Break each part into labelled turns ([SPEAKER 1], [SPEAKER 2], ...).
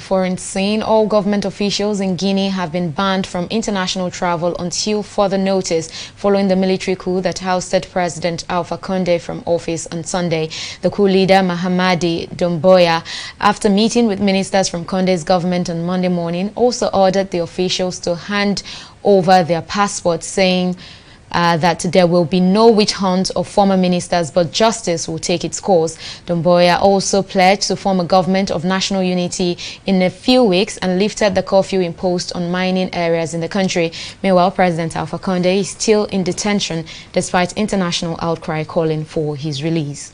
[SPEAKER 1] foreign scene, all government officials in Guinea have been banned from international travel until further notice following the military coup that ousted President Alpha Condé from office on Sunday. The coup leader, Mahamadi Doumbouya, after meeting with ministers from Condé's government on Monday morning, also ordered the officials to hand over their passports, saying that there will be no witch hunt of former ministers, but justice will take its course. Doumbouya also pledged to form a government of national unity in a few weeks and lifted the curfew imposed on mining areas in the country. Meanwhile, President Alpha Condé is still in detention despite international outcry calling for his release.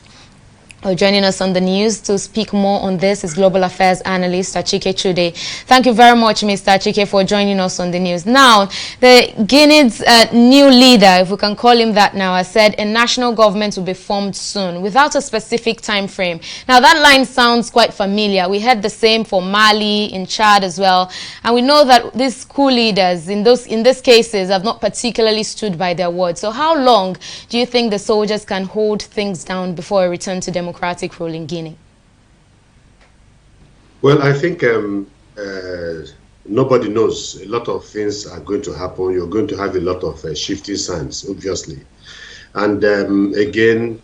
[SPEAKER 1] Joining us on the news to speak more on this is Global Affairs Analyst Achike Chude. Thank you very much, Mr. Achike, for joining us on the news. Now, the Guinea's new leader, if we can call him that now, has said a national government will be formed soon without a specific time frame. Now, that line sounds quite familiar. We heard the same for Mali, in Chad as well. And we know that these coup leaders in these cases have not particularly stood by their word. So how long do you think the soldiers can hold things down before a return to democratic rule in Guinea?
[SPEAKER 2] Well, I think nobody knows. A lot of things are going to happen. You're going to have a lot of shifting sands, obviously. And again,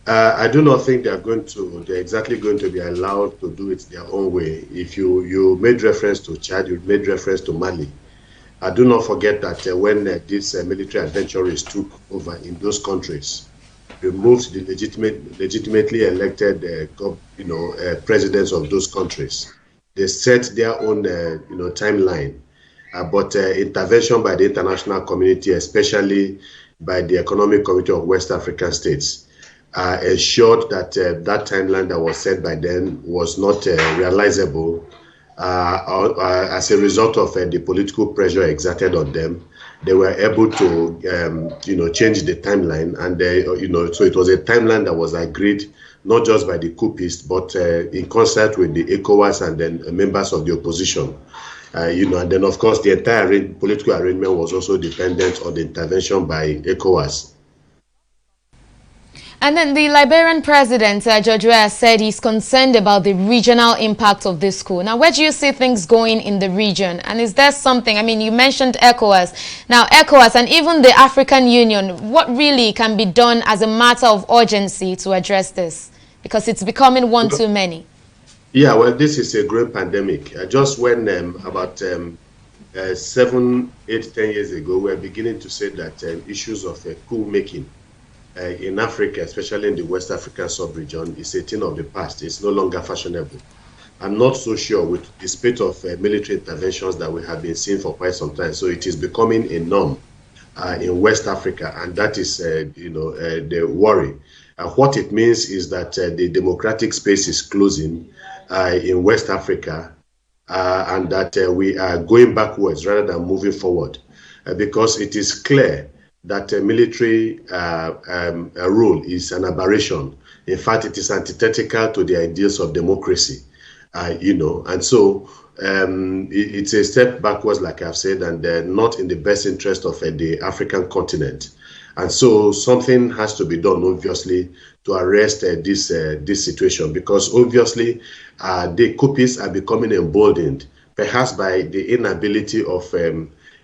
[SPEAKER 2] I do not think they're exactly going to be allowed to do it their own way. If you made reference to Chad, you made reference to Mali. Do not forget that when these military adventurers took over in those countries, removed the legitimately elected, presidents of those countries. They set their own, timeline. But intervention by the international community, especially by the Economic Committee of West African States, ensured that that timeline that was set by them was not realizable as a result of the political pressure exerted on them. They were able to, change the timeline, and so it was a timeline that was agreed not just by the coupists, but in concert with the ECOWAS and then members of the opposition. And then of course the entire political arrangement was also dependent on the intervention by ECOWAS.
[SPEAKER 1] And then the Liberian president, George Weah, said he's concerned about the regional impact of this coup. Now, where do you see things going in the region? And is there something, you mentioned ECOWAS. Now, ECOWAS and even the African Union, what really can be done as a matter of urgency to address this? Because it's becoming one too many.
[SPEAKER 2] Yeah, well, this is a great pandemic. Just when about 7, 8, 10 years ago, we were beginning to say that issues of coup making in Africa, especially in the West African sub-region, is a thing of the past. It's no longer fashionable. I'm not so sure with the spate of military interventions that we have been seeing for quite some time. So it is becoming a norm in West Africa, and that is, the worry. What it means is that the democratic space is closing in West Africa, and that we are going backwards rather than moving forward, because it is clear that military rule is an aberration. In fact, it is antithetical to the ideals of democracy, and so it's a step backwards, like I've said, and not in the best interest of the African continent. And so something has to be done, obviously, to arrest this situation, because obviously the coupists are becoming emboldened, perhaps by the inability of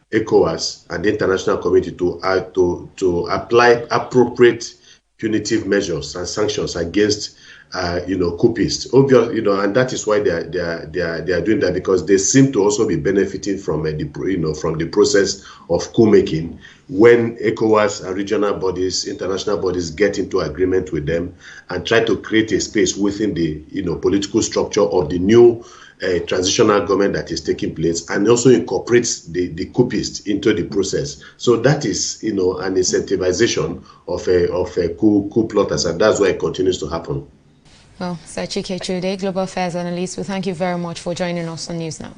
[SPEAKER 2] ECOWAS and the international community to apply appropriate punitive measures and sanctions against coupists. Obviously, and that is why they are doing that, because they seem to also be benefiting from from the process of coup making, when ECOWAS and regional bodies, international bodies, get into agreement with them and try to create a space within the political structure of the new transitional government that is taking place, and also incorporates the coupists into the process. So that is an incentivization of a coup plotters, and that's why it continues to happen.
[SPEAKER 1] Well, Achike Chude, Global Affairs Analyst, we thank you very much for joining us on News Now.